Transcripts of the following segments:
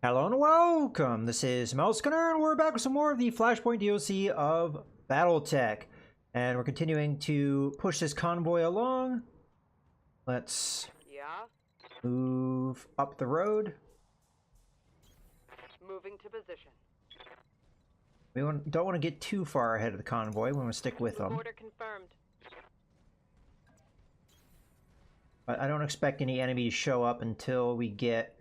Hello and welcome! This is Melskinner, and we're back with some more of the Flashpoint DLC of BattleTech. And we're continuing to push this convoy along. Let's move up the road. Moving to position. We don't want to get too far ahead of the convoy. We want to stick with them. Order confirmed. But I don't expect any enemy to show up until we get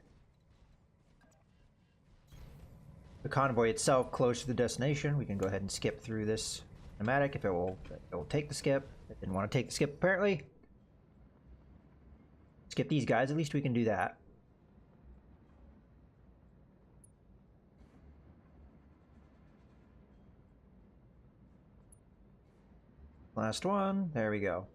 the convoy itself close to the destination. We can go ahead and skip through this nomadic if it will take the skip. It didn't want to take the skip apparently. Skip these guys, at least we can do that. Last one, there we go.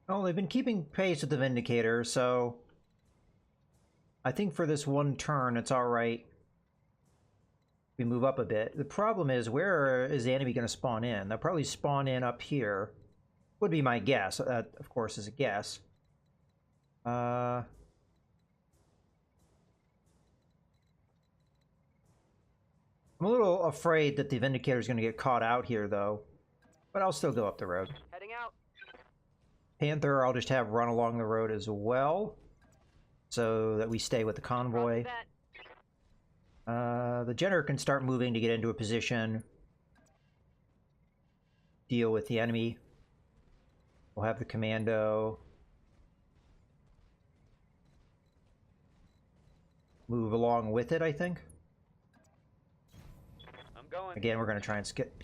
Oh, they've been keeping pace with the Vindicator, so I think for this one turn, it's alright. We move up a bit. The problem is, where is the enemy going to spawn in? They'll probably spawn in up here. Would be my guess. That, of course, is a guess. I'm a little afraid that the Vindicator is going to get caught out here, though. But I'll still go up the road. Heading out. Panther, I'll just have run along the road as well, so that we stay with the convoy. The Jenner can start moving to get into a position, deal with the enemy. We'll have the commando move along with it, I think. I'm going. Again, we're going to try and skip.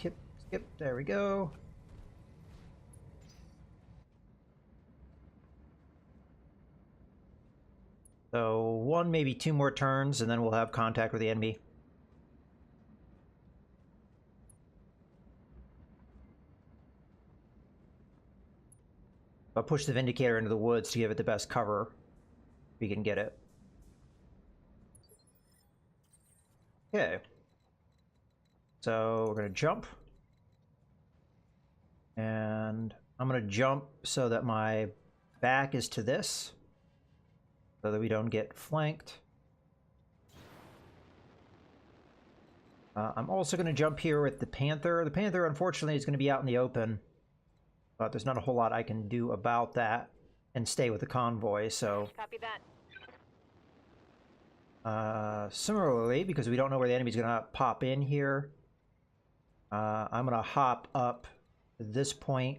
There we go. So one, maybe two more turns, and then we'll have contact with the enemy. I'll push the Vindicator into the woods to give it the best cover. If we can get it. Okay. So we're going to jump. And I'm going to jump so that my back is to this, so that we don't get flanked. I'm also going to jump here with the Panther. The Panther, unfortunately, is going to be out in the open, but there's not a whole lot I can do about that, and stay with the convoy, so... Copy that. Similarly, because we don't know where the enemy's going to pop in here, I'm going to hop up to this point.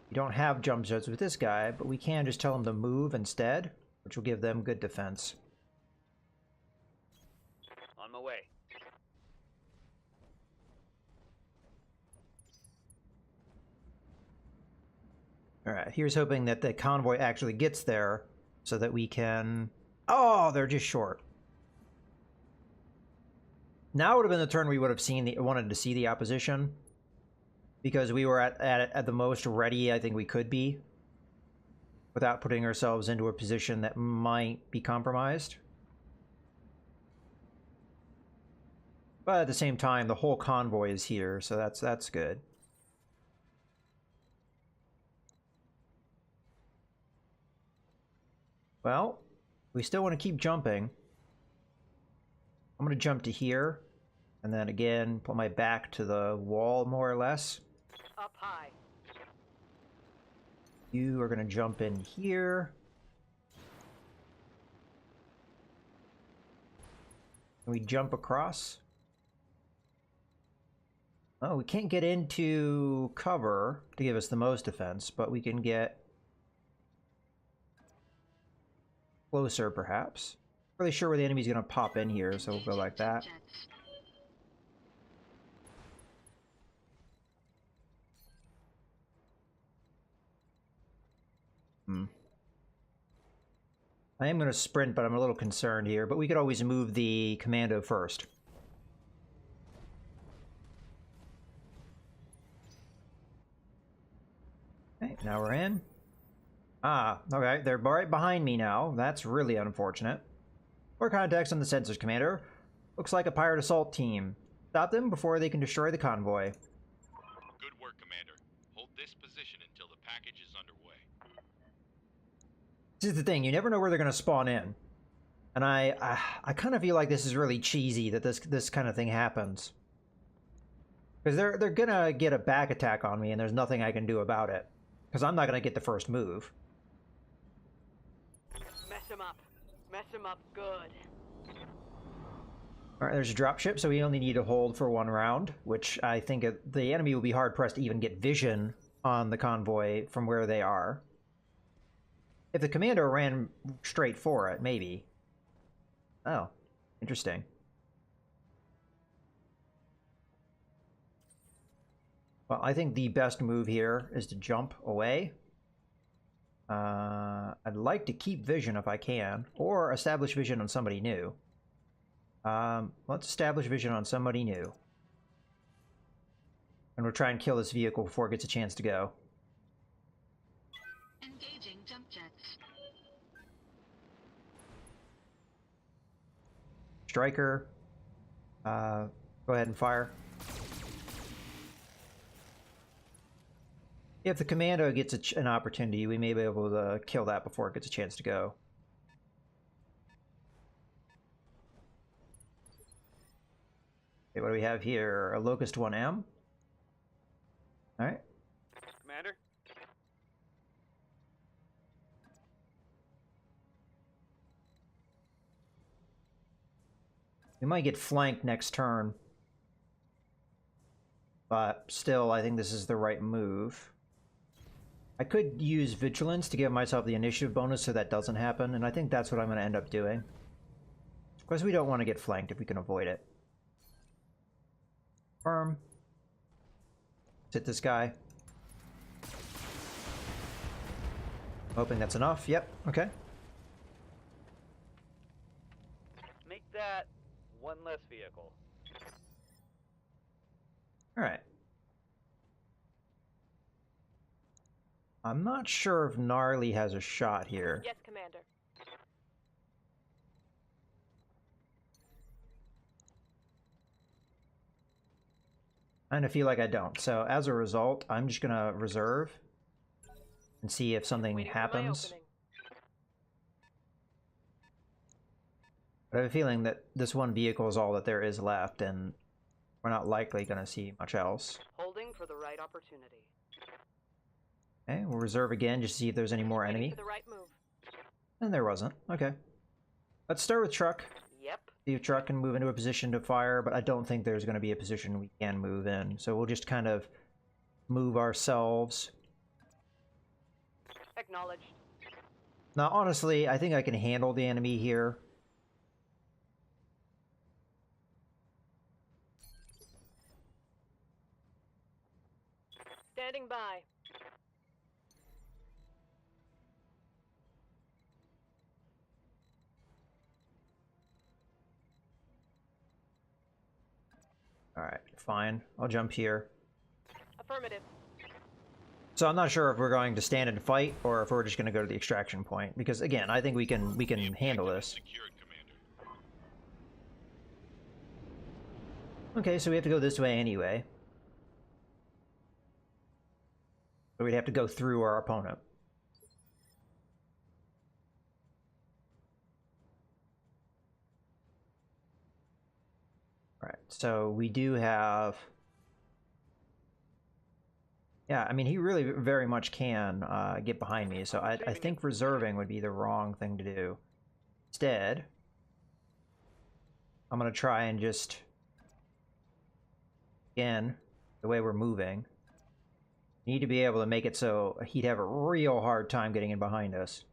We don't have jump zones with this guy, but we can just tell him to move instead, which will give them good defense. On my way. Alright, here's hoping that the convoy actually gets there, so that we can... Oh, they're just short. Now would have been the turn we would have wanted to see the opposition, because we were at the most ready I think we could be, without putting ourselves into a position that might be compromised. But at the same time, the whole convoy is here, so that's good. Well, we still want to keep jumping. I'm going to jump to here, and then again put my back to the wall more or less. Up high. You are going to jump in here. Can we jump across? Oh, we can't get into cover to give us the most defense, but we can get closer, perhaps. Really sure where the enemy's going to pop in here, so we'll go like that. I am going to sprint, but I'm a little concerned here. But we could always move the commando first. Okay, now we're in. Ah, okay, they're right behind me now. That's really unfortunate. More contacts on the sensors, Commander. Looks like a pirate assault team. Stop them before they can destroy the convoy. Good work, Commander. Hold this position until the package is underway. This is the thing, you never know where they're going to spawn in. And I kind of feel like this is really cheesy that this kind of thing happens. Because they're going to get a back attack on me and there's nothing I can do about it. Because I'm not going to get the first move. Mess him up. Mess him up good. Alright, there's a dropship, so we only need to hold for 1 round, which I think the enemy will be hard-pressed to even get vision on the convoy from where they are. If the commando ran straight for it, maybe. Oh, interesting. Well, I think the best move here is to jump away. I'd like to keep vision if I can, or establish vision on somebody new. Let's establish vision on somebody new. And we'll try and kill this vehicle before it gets a chance to go. Engaging jump jets. Striker, go ahead and fire. If the commando gets an opportunity, we may be able to kill that before it gets a chance to go. Okay, what do we have here? A Locust 1M. Alright. Commander? We might get flanked next turn. But still, I think this is the right move. I could use Vigilance to give myself the initiative bonus so that doesn't happen, and I think that's what I'm going to end up doing. Because we don't want to get flanked if we can avoid it. Firm. Hit this guy. Hoping that's enough. Yep, okay. Make that one less vehicle. Alright. I'm not sure if Gnarly has a shot here. Yes, Commander. I kind of feel like I don't. So as a result, I'm just going to reserve and see if something Waiting for my happens. opening. But I have a feeling that this one vehicle is all that there is left, and we're not likely going to see much else. Holding for the right opportunity. Okay, we'll reserve again just to see if there's any more Waiting enemy. for the right move. And there wasn't. Okay. Let's start with truck. Yep. See if truck can move into a position to fire, but I don't think there's going to be a position we can move in. So we'll just kind of move ourselves. Acknowledged. Now, honestly, I think I can handle the enemy here. Standing by. Alright, fine. I'll jump here. Affirmative. So I'm not sure if we're going to stand and fight, or if we're just going to go to the extraction point. Because, again, I think we can handle this. Secured, Commander. Okay, so we have to go this way anyway. So we'd have to go through our opponent. Alright, so we do have... Yeah, I mean, he really very much can get behind me, so I think reserving would be the wrong thing to do. Instead, I'm going to try and just... Again, the way we're moving, need to be able to make it so he'd have a real hard time getting in behind us.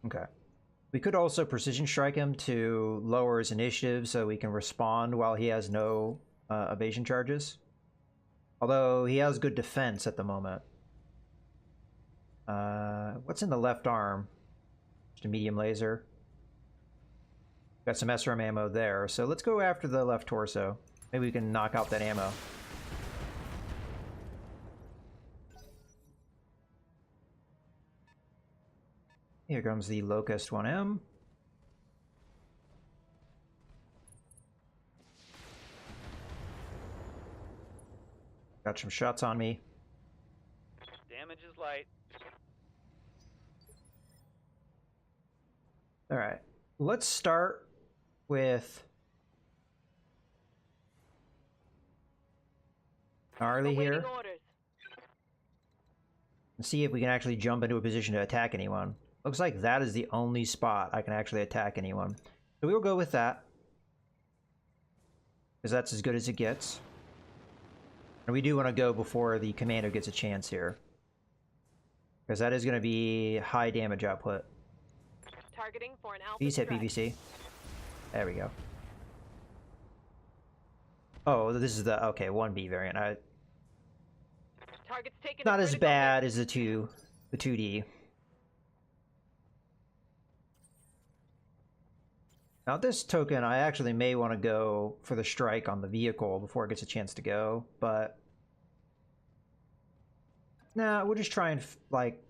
Okay. We could also precision strike him to lower his initiative so we can respond while he has no evasion charges. Although he has good defense at the moment. What's in the left arm? Just a medium laser. Got some SRM ammo there, so let's go after the left torso. Maybe we can knock out that ammo. Here comes the Locust 1M. Got some shots on me. Damage is light. Alright. Let's start with Gnarly here. Awaiting orders. And see if we can actually jump into a position to attack anyone. Looks like that is the only spot I can actually attack anyone. So we will go with that. Because that's as good as it gets. And we do want to go before the commander gets a chance here. Because that is going to be high damage output. Targeting for an alpha Please hit strike. PVC. There we go. Oh, this is the, okay, 1B variant. Target's taken. Not a as critical bad as the 2D. Now this token, I actually may want to go for the strike on the vehicle before it gets a chance to go, but nah, we'll just try and like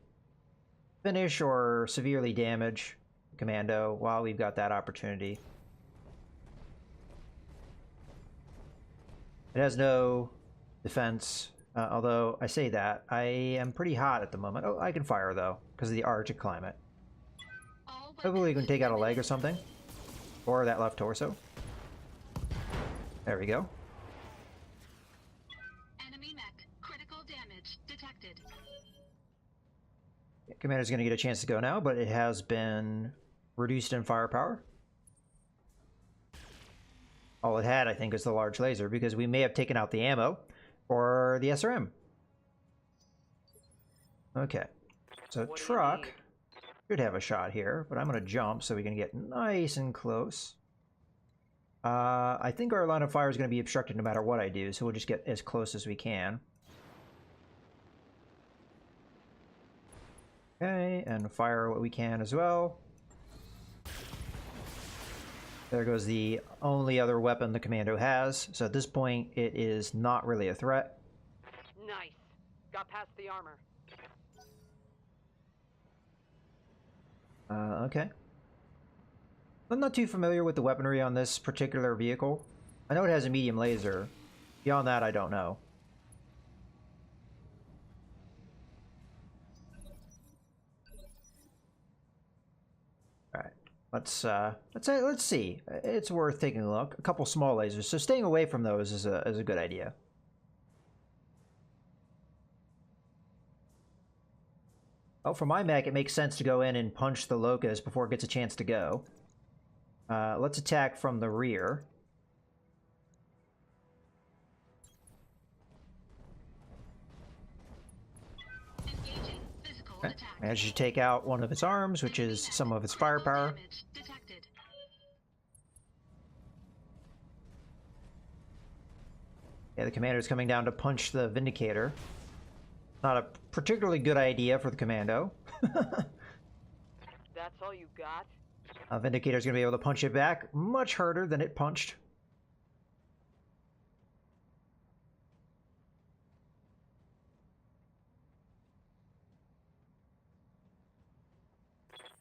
finish or severely damage the commando while we've got that opportunity. It has no defense, although I say that I am pretty hot at the moment. Oh, I can fire though because of the Arctic climate. Hopefully we can take out a leg or something. Or that left torso. There we go. Enemy mech. Critical damage detected. Commander's going to get a chance to go now, but it has been reduced in firepower. All it had, I think, is the large laser, because we may have taken out the ammo or the SRM. Okay. So What do you truck need? should have a shot here, but I'm going to jump so we can get nice and close. I think our line of fire is going to be obstructed no matter what I do, so we'll just get as close as we can. Okay, and fire what we can as well. There goes the only other weapon the commando has, so at this point it is not really a threat. Nice. Got past the armor. Okay. I'm not too familiar with the weaponry on this particular vehicle. I know it has a medium laser. Beyond that, I don't know. Alright. Let's see. It's worth taking a look. A couple small lasers. So staying away from those is a good idea. Oh, for my mech, it makes sense to go in and punch the Locust before it gets a chance to go. Let's attack from the rear. Engaging physical Okay. attack. Managed to take out one of its arms, which is some of its firepower. Damage detected. Yeah, the commander's coming down to punch the Vindicator. Not a particularly good idea for the commando. That's all you got? Vindicator's going to be able to punch it back much harder than it punched.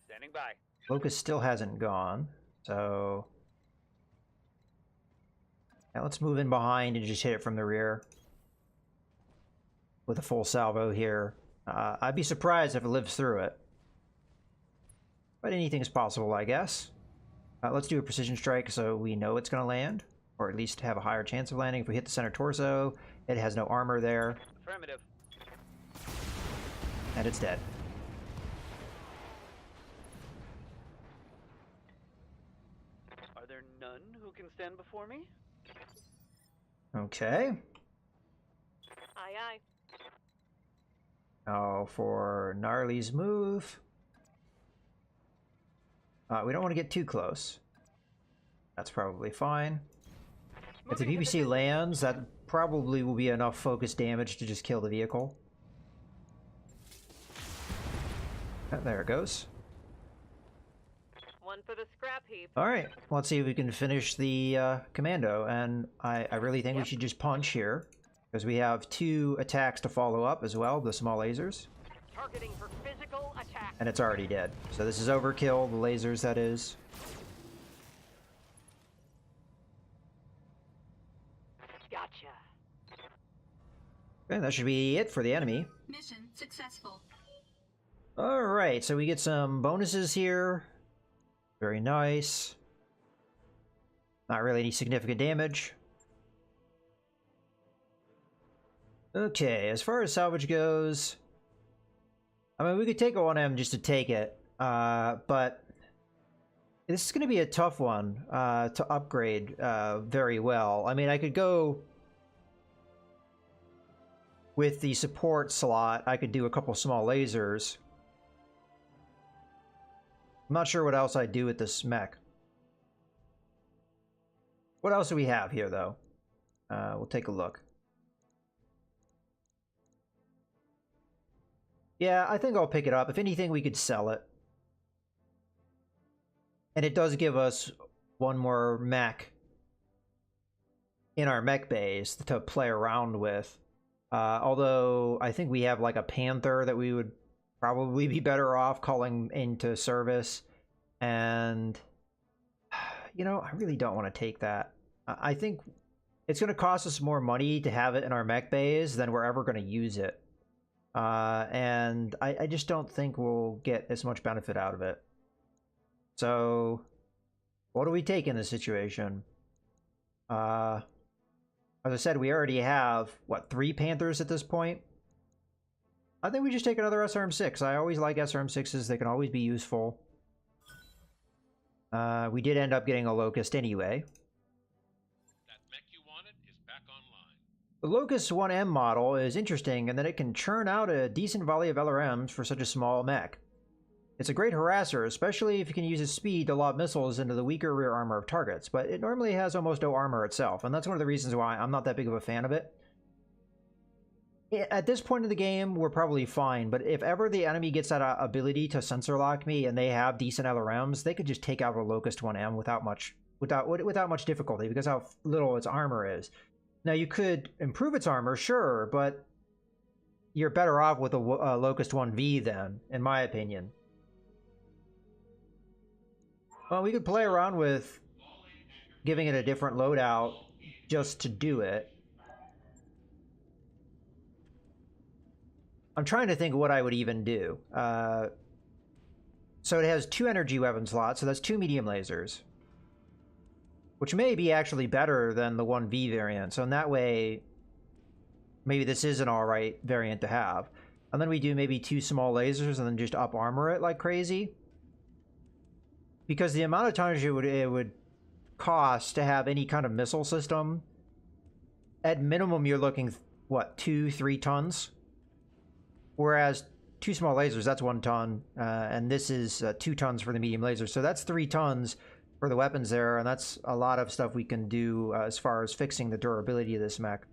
Standing by. Locust still hasn't gone, so... Now let's move in behind and just hit it from the rear. With a full salvo here. I'd be surprised if it lives through it. But anything's possible, I guess. Let's do a precision strike so we know it's going to land. Or at least have a higher chance of landing. If we hit the center torso, it has no armor there. Affirmative. And it's dead. Are there none who can stand before me? Okay. Aye, aye. Now for Gnarly's move. We don't want to get too close. That's probably fine. If the Moving to PVC lands, that probably will be enough focus damage to just kill the vehicle. There it goes. One for the scrap heap. Alright, let's see if we can finish the commando. And I really think we Yep. should just punch here. Because we have 2 attacks to follow up as well, the small lasers. Targeting for physical attack. And it's already dead. So this is overkill, the lasers, that is. Gotcha. Okay, that should be it for the enemy. Mission successful. Alright, so we get some bonuses here. Very nice. Not really any significant damage. Okay, as far as salvage goes, I mean, we could take a 1M just to take it, but this is going to be a tough one to upgrade very well. I mean, I could go with the support slot. I could do a couple small lasers. I'm not sure what else I'd do with this mech. What else do we have here, though? We'll take a look. Yeah, I think I'll pick it up. If anything, we could sell it. And it does give us one more mech in our mech base to play around with. Although, I think we have like a Panther that we would probably be better off calling into service. And, you know, I really don't want to take that. I think it's going to cost us more money to have it in our mech bays than we're ever going to use it. And I just don't think we'll get as much benefit out of it. So, what do we take in this situation? As I said, we already have, what, 3 Panthers at this point? I think we just take another SRM-6. I always like SRM-6s. They can always be useful. We did end up getting a Locust anyway. The Locust 1M model is interesting in that it can churn out a decent volley of LRMs for such a small mech. It's a great harasser, especially if you can use its speed to lob missiles into the weaker rear armor of targets, but it normally has almost no armor itself, and that's one of the reasons why I'm not that big of a fan of it. At this point in the game, we're probably fine, but if ever the enemy gets that ability to sensor lock me and they have decent LRMs, they could just take out a Locust 1M without much difficulty because how little its armor is. Now, you could improve its armor, sure, but you're better off with a Locust 1V then, in my opinion. Well, we could play around with giving it a different loadout just to do it. I'm trying to think of what I would even do. So it has 2 energy weapon slots, so that's 2 medium lasers. Which may be actually better than the 1V variant. So in that way, maybe this is an alright variant to have. And then we do maybe 2 small lasers and then just up armor it like crazy. Because the amount of times it would cost to have any kind of missile system, at minimum you're looking, what, 2-3 tons? Whereas 2 small lasers, that's 1 ton. And this is 2 tons for the medium laser. So that's 3 tons for the weapons there, and that's a lot of stuff we can do as far as fixing the durability of this mech.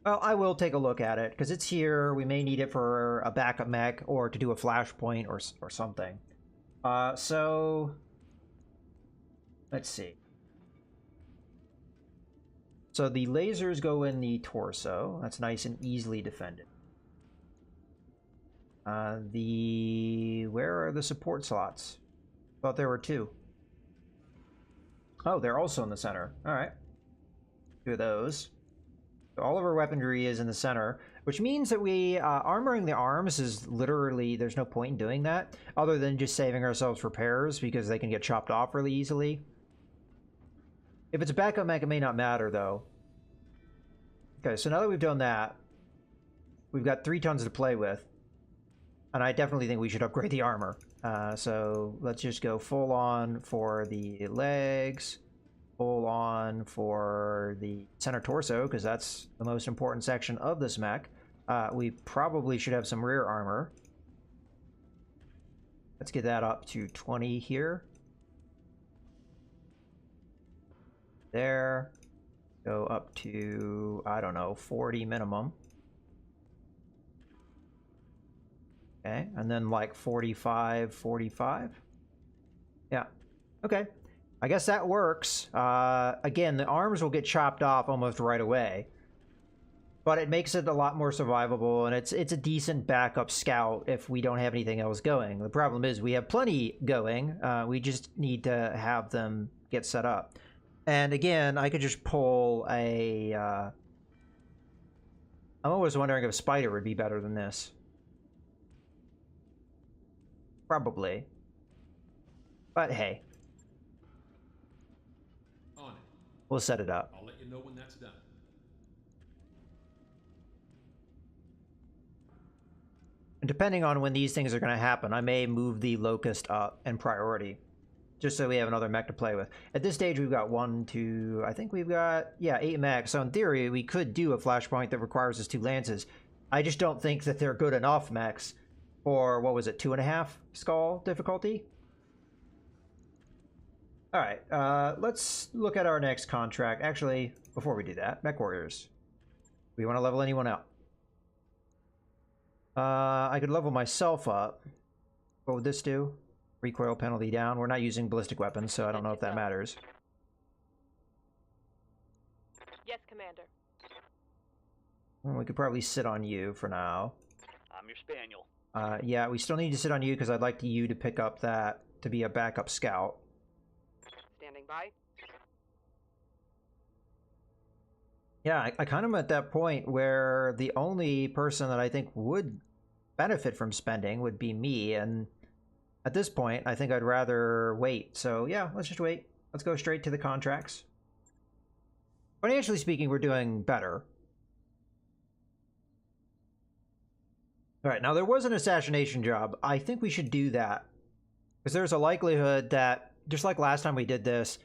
Well, I will take a look at it, because it's here. We may need it for a backup mech, or to do a Flashpoint, or something. So, let's see. So the lasers go in the torso. That's nice and easily defended. Where are the support slots? Thought there were 2. Oh, they're also in the center. Alright. 2 of those. So all of our weaponry is in the center, which means that armoring the arms is literally, there's no point in doing that, other than just saving ourselves repairs, because they can get chopped off really easily. If it's a backup mech, it may not matter, though. Okay, so now that we've done that, we've got 3 tons to play with, and I definitely think we should upgrade the armor. So let's just go full on for the legs, full on for the center torso, because that's the most important section of this mech. We probably should have some rear armor. Let's get that up to 20 here. There. Go up to, I don't know, 40 minimum. Okay, and then like 45, 45. Yeah, okay. I guess that works. Again, the arms will get chopped off almost right away. but it makes it a lot more survivable, and it's a decent backup scout if we don't have anything else going. The problem is we have plenty going. We just need to have them get set up. And again, I could just pull a... I'm always wondering if Spider would be better than this. Probably. But hey. On it. We'll set it up. I'll let you know when that's done. And depending on when these things are going to happen, I may move the Locust up in priority, just so we have another mech to play with. At this stage, we've got 1, 2, I think we've got, yeah, 8 mechs. So in theory, we could do a Flashpoint that requires us 2 Lances. I just don't think that they're good enough mechs for, what was it, 2.5 skull difficulty? All right, let's look at our next contract. Actually, before we do that, Mech Warriors. We want to level anyone up. I could level myself up. What would this do? Recoil penalty down. We're not using ballistic weapons, so I don't know if that matters. Yes, Commander. Well, we could probably sit on you for now. I'm your spaniel. Yeah, we still need to sit on you because I'd like you to pick up that to be a backup scout. Standing by. Yeah, I kind of am at that point where the only person that I think would benefit from spending would be me, and at this point, I think I'd rather wait. So yeah, let's just wait. Let's go straight to the contracts. Financially speaking, we're doing better. All right, now there was an assassination job. I think we should do that because there's a likelihood that, just like last time we did this,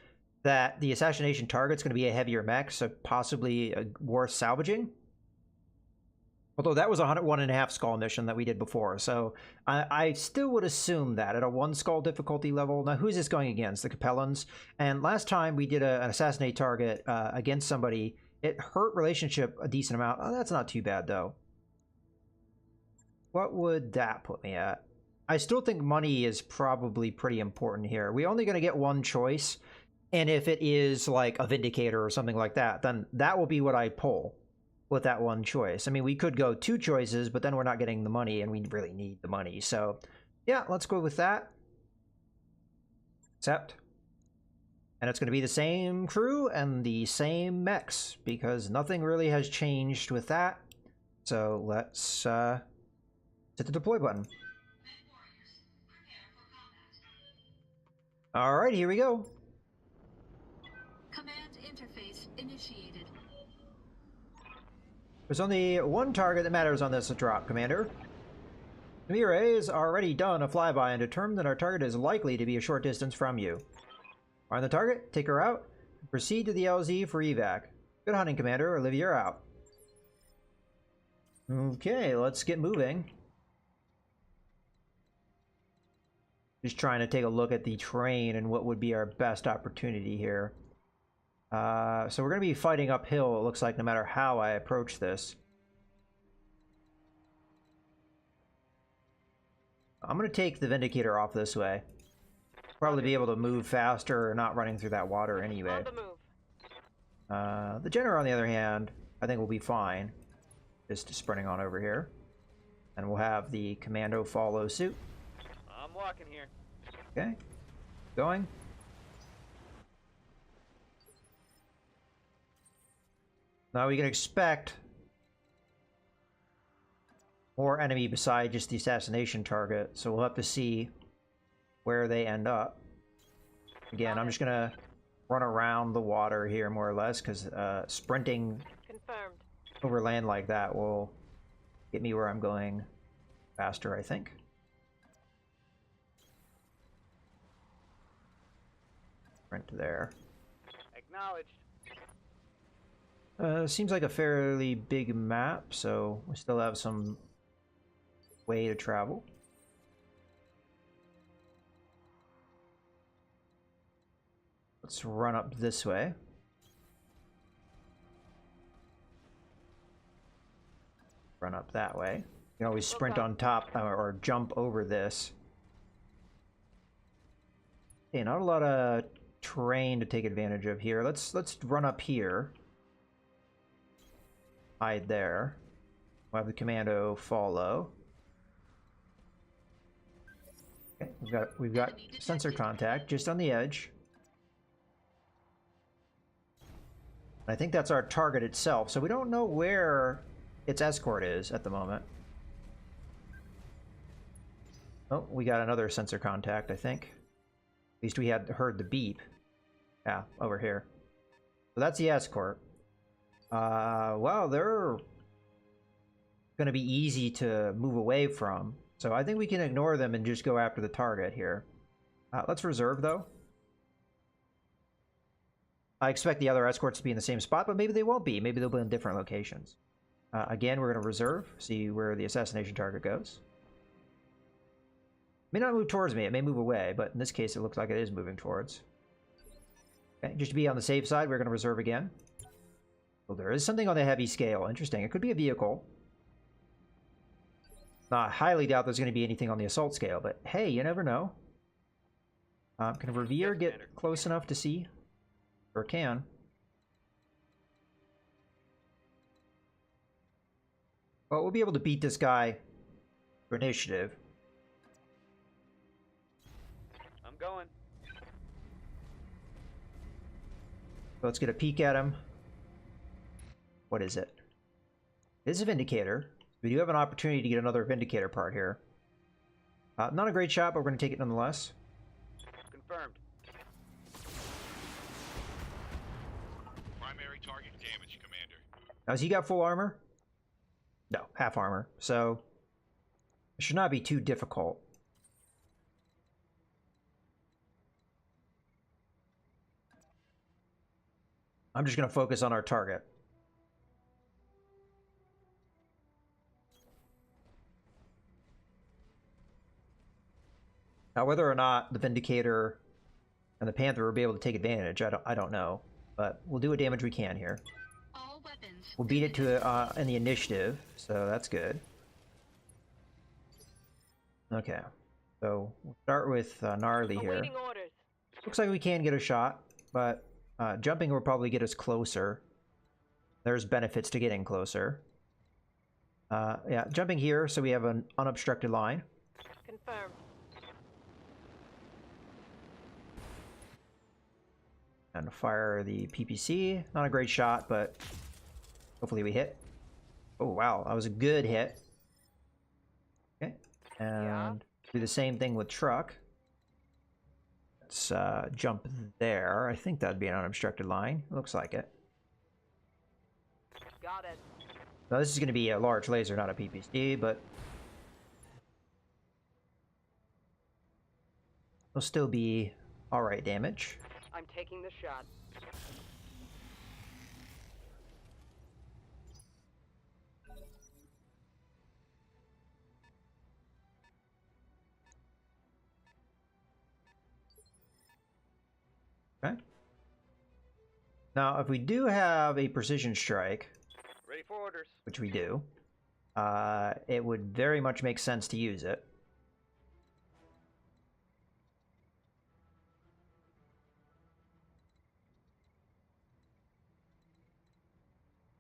that the assassination target's going to be a heavier mech, so possibly worth salvaging. Although that was a 1.5 skull mission that we did before, so I still would assume that at a 1 skull difficulty level. Now, who's this going against? The Capellans. And last time we did an assassinate target against somebody, it hurt relationship a decent amount. Oh, that's not too bad, though. What would that put me at? I still think money is probably pretty important here. We're only going to get 1 choice, and if it is like a Vindicator or something like that, then that will be what I pull with that 1 choice. I mean, we could go 2 choices, but then we're not getting the money, and we really need the money. So, yeah, let's go with that. Accept. And it's going to be the same crew and the same mechs, because nothing really has changed with that. So, let's hit the deploy button. Alright, here we go. Command interface initiated. There's only 1 target that matters on this drop, Commander. The Mirai has already done a flyby and determined that our target is likely to be a short distance from you. Find the target, take her out, and proceed to the LZ for evac. Good hunting, Commander. Olivia, you're out. Okay, let's get moving. Just trying to take a look at the terrain and what would be our best opportunity here. So we're going to be fighting uphill, it looks like, no matter how I approach this. I'm going to take the Vindicator off this way. Probably be able to move faster, not running through that water anyway. On the move. The Jenner, on the other hand, I think will be fine. Just sprinting on over here. And we'll have the Commando follow suit. I'm walking here. Okay. Going. Now we can expect more enemy beside just the assassination target, so we'll have to see where they end up. Again, I'm just gonna run around the water here more or less, because sprinting Confirmed. over land like that will get me where I'm going faster, I think. Sprint there. Acknowledged. Seems like a fairly big map, so we still have some way to travel. Let's run up this way. Run up that way. You can always sprint on top or jump over this. Okay, not a lot of terrain to take advantage of here. Let's run up here. hide there. We'll have the commando follow. Okay, we've got sensor contact just on the edge. I think that's our target itself, so we don't know where its escort is at the moment. Oh, we got another sensor contact, I think. At least we had heard the beep. Yeah, over here. So that's the escort. Well, they're going to be easy to move away from. So I think we can ignore them and just go after the target here. Let's reserve, though. I expect the other escorts to be in the same spot, but maybe they won't be. Maybe they'll be in different locations. Again, we're going to reserve, see where the assassination target goes. May not move towards me, it may move away, but in this case it looks like it is moving towards. Okay, just to be on the safe side, we're going to reserve again. Well, there is something on the heavy scale. Interesting. It could be a vehicle. I highly doubt there's going to be anything on the assault scale, but hey, you never know. Can Revere get close enough to see? Or can. Well, we'll be able to beat this guy for initiative. I'm going. Let's get a peek at him. What is it? It is a Vindicator. We do have an opportunity to get another Vindicator part here. Not a great shot, but we're going to take it nonetheless. Confirmed. Primary target damage, Commander. Now, has he got full armor? No, half armor. So, it should not be too difficult. I'm just going to focus on our target. Now, whether or not the Vindicator and the Panther will be able to take advantage, I don't know. But we'll do what damage we can here. All weapons. We'll beat it to in the initiative, so that's good. Okay, so we'll start with Gnarly here. Awaiting orders. Looks like we can get a shot, but jumping will probably get us closer. There's benefits to getting closer. Yeah, jumping here, so we have an unobstructed line. Confirmed. And fire the PPC. Not a great shot, but hopefully we hit. Oh, wow. That was a good hit. Okay. And do the same thing with truck. Let's jump there. I think that'd be an unobstructed line. Looks like it. Got it. Now, this is going to be a large laser, not a PPC, but it'll still be alright damage. I'm taking the shot. Okay. Now, if we do have a precision strike, Ready for orders. which we do, it would very much make sense to use it.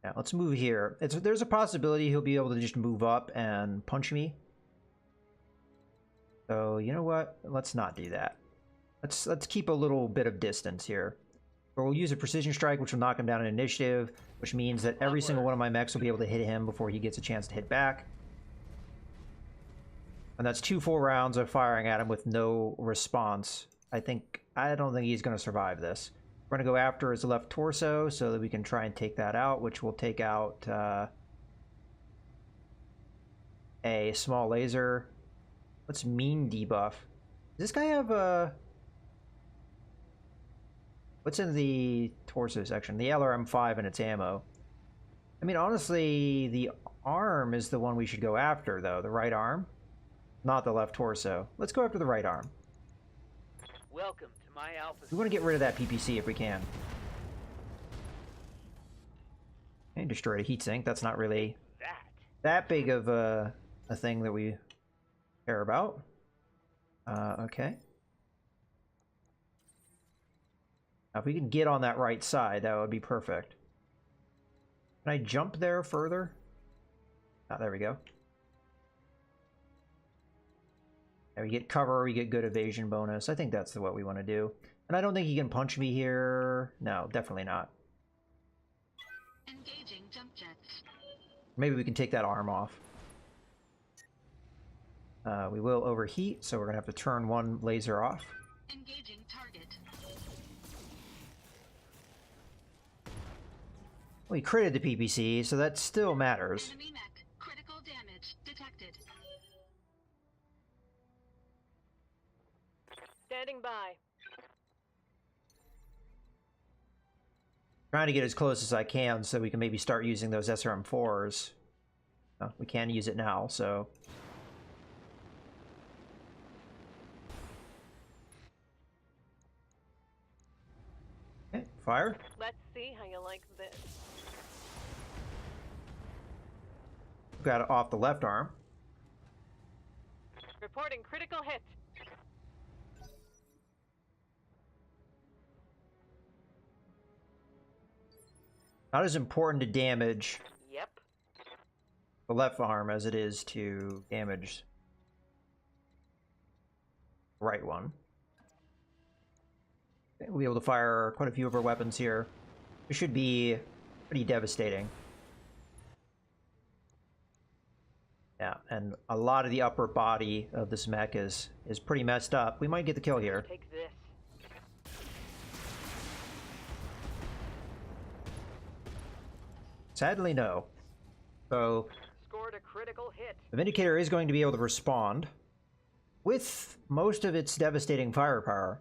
Yeah, let's move here. There's a possibility he'll be able to just move up and punch me. So, you know what? Let's not do that. Let's keep a little bit of distance here. Or we'll use a precision strike, which will knock him down in initiative, which means that every single one of my mechs will be able to hit him before he gets a chance to hit back. And that's 2 full rounds of firing at him with no response. I don't think he's going to survive this. We're going to go after his left torso so that we can try and take that out, which will take out a small laser. What's mean debuff? Does this guy have a... What's in the torso section? The LRM-5 and its ammo. I mean, honestly, the arm is the one we should go after, though. The right arm. Not the left torso. Let's go after the right arm. Welcome to my alpha. We want to get rid of that PPC if we can. And destroyed a heatsink. That's not really that big of a thing that we care about. Okay. Now, if we can get on that right side, that would be perfect. Can I jump there further? Ah, there we go. And we get cover, we get good evasion bonus. I think that's what we want to do. And I don't think he can punch me here. No, definitely not. Engaging jump jets. Maybe we can take that arm off. We will overheat, so we're going to have to turn one laser off. Engaging target. Well, he critted the PPC, so that still matters. Enemy mech. Critical damage detected. Standing by. Trying to get as close as I can so we can maybe start using those SRM4s. Oh, we can use it now, so... Okay, fire. Let's see how you like this. Got it off the left arm. Reporting critical hit. Not as important to damage Yep. the left arm as it is to damage the right one. Okay, we'll be able to fire quite a few of our weapons here. It should be pretty devastating. Yeah, and a lot of the upper body of this mech is pretty messed up. We might get the kill here. Take this. Sadly, no. So, Scored a critical hit. the Vindicator is going to be able to respond with most of its devastating firepower.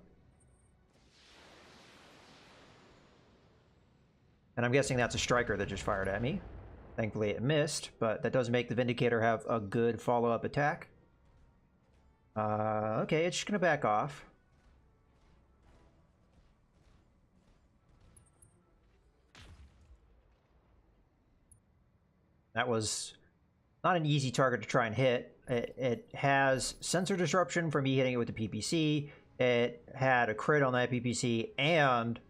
And I'm guessing that's a striker that just fired at me. Thankfully it missed, but that does make the Vindicator have a good follow-up attack. Okay, it's just gonna back off. That was not an easy target to try and hit. It has sensor disruption from me hitting it with the PPC. It had a crit on that PPC, and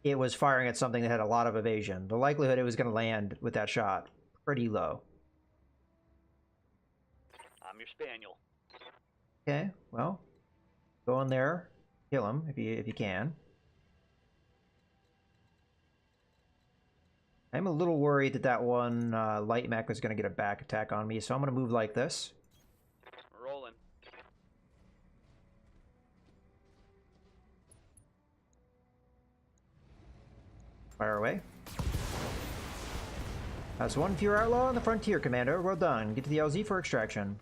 it was firing at something that had a lot of evasion. The likelihood it was going to land with that shot, pretty low. I'm your spaniel. Okay, well, go in there, kill him if you can. I'm a little worried that that one light mech is going to get a back attack on me, so I'm going to move like this. Rolling. Fire away. That's one fewer outlaw on the frontier, Commander. Well done. Get to the LZ for extraction.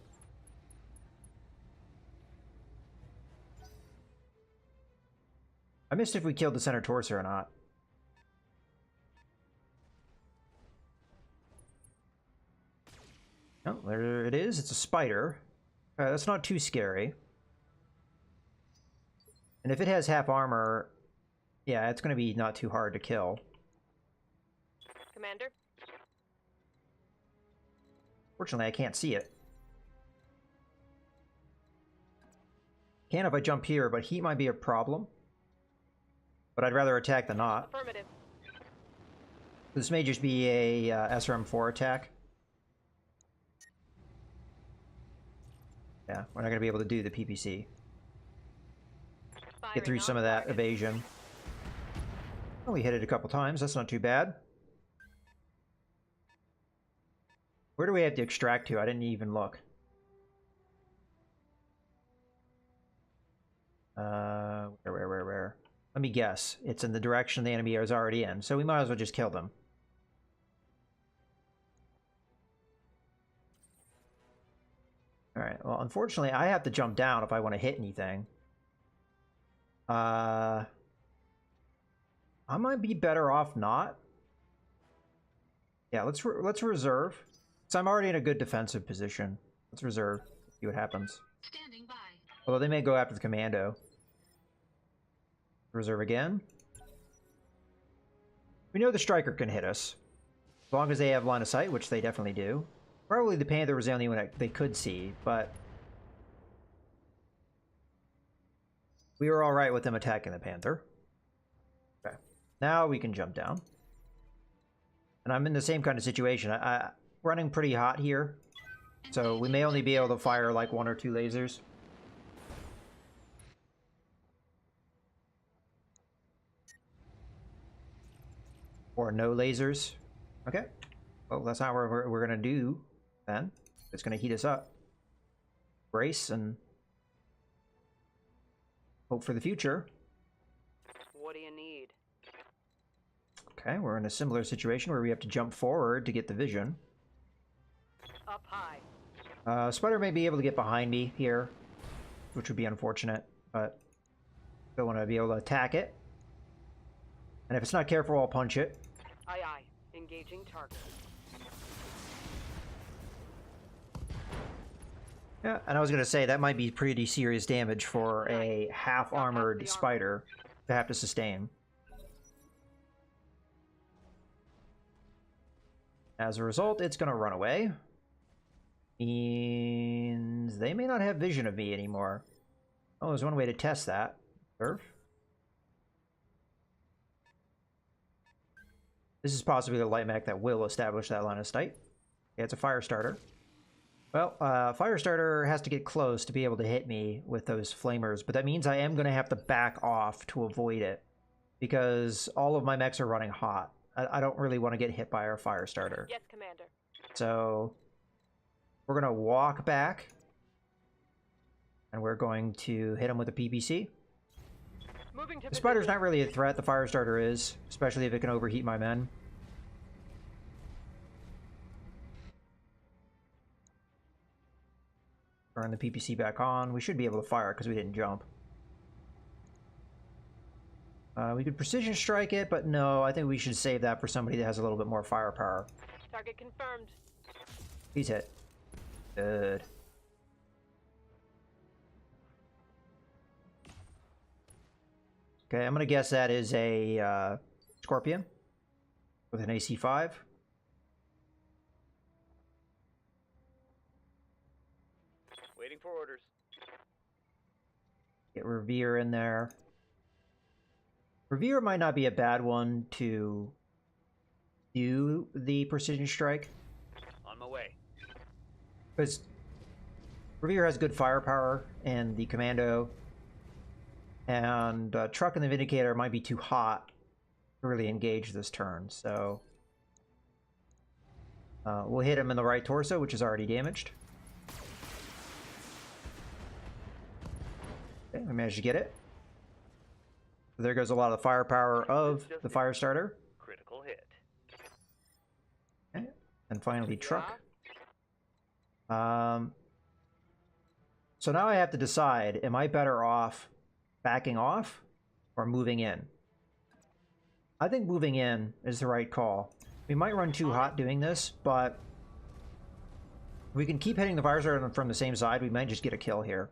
I missed if we killed the center torso or not. Oh, there it is. It's a spider. That's not too scary. And if it has half armor, yeah, it's going to be not too hard to kill. Commander. Fortunately, I can't see it. Can if I jump here, but heat might be a problem. But I'd rather attack than not. Affirmative. This may just be a SRM4 attack. Yeah, we're not going to be able to do the PPC. Get through some of that evasion. Oh, we hit it a couple times. That's not too bad. Where do we have to extract to? I didn't even look. Where? Let me guess. It's in the direction the enemy is already in, so we might as well just kill them. Alright, well, unfortunately, I have to jump down if I want to hit anything. I might be better off not. Yeah, let's reserve. So I'm already in a good defensive position. Let's reserve. See what happens. Standing by. Although they may go after the commando. Reserve again. We know the striker can hit us. As long as they have line of sight, which they definitely do. Probably the Panther was the only one that they could see, but we were alright with them attacking the Panther. Okay. Now we can jump down. And I'm in the same kind of situation. I'm running pretty hot here. So we may only be able to fire like 1 or 2 lasers. Or no lasers. Okay. Well, that's not what we're going to do then. It's going to heat us up. Brace and hope for the future. What do you need? Okay, we're in a similar situation where we have to jump forward to get the vision. Up high. Spider may be able to get behind me here, which would be unfortunate, but still want to be able to attack it. And if it's not careful, I'll punch it. Aye aye. Engaging target. Yeah, and I was going to say that might be pretty serious damage for a half-armored spider to have to sustain. As a result, it's going to run away. Means they may not have vision of me anymore. Oh, there's one way to test that. Surf. This is possibly the light mech that will establish that line of sight. Yeah, it's a fire starter. Well, fire starter has to get close to be able to hit me with those flamers, but that means I am going to have to back off to avoid it because all of my mechs are running hot. I don't really want to get hit by our fire starter. Yes, Commander. So we're going to walk back and we're going to hit him with a PPC. Moving to The spider's not really a threat, the fire starter is, especially if it can overheat my men. Turn the PPC back on. We should be able to fire because we didn't jump. We could precision strike it, but no, I think we should save that for somebody that has a little bit more firepower. Target confirmed. He's hit. Good. Okay, I'm gonna guess that is a Scorpion with an AC-5. Waiting for orders. Get Revere in there. Revere might not be a bad one to do the precision strike. On my way. Because Revere has good firepower and the Commando. And Truck and the Vindicator might be too hot to really engage this turn. So we'll hit him in the right torso, which is already damaged. Okay, we managed to get it. There goes a lot of the firepower of the fire starter. Critical hit. Okay. And finally, Truck. So now I have to decide, am I better off backing off or moving in? I think moving in is the right call. We might run too hot doing this, but we can keep hitting the fire starter from the same side. We might just get a kill here.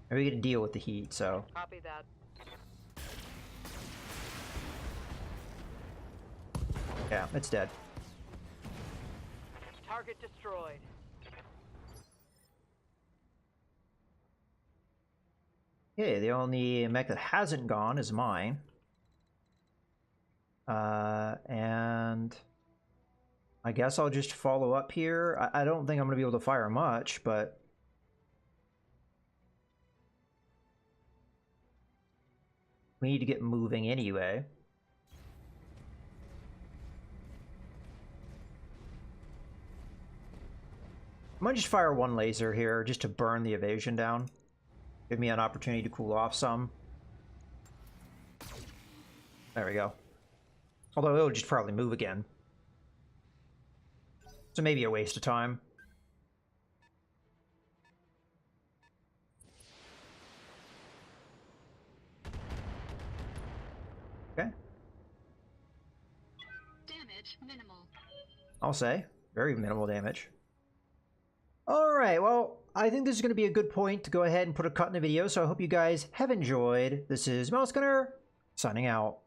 And we get to deal with the heat, so. Copy that. Yeah, it's dead. Target destroyed. Okay, the only mech that hasn't gone is mine. And I guess I'll just follow up here. I don't think I'm going to be able to fire much, but we need to get moving anyway. I might just fire 1 laser here just to burn the evasion down. Give me an opportunity to cool off some. There we go. Although it'll just probably move again. So maybe a waste of time. Okay. Damage minimal. I'll say. Very minimal damage. Alright, well, I think this is going to be a good point to go ahead and put a cut in the video, so I hope you guys have enjoyed. This is Mouse Gunner, signing out.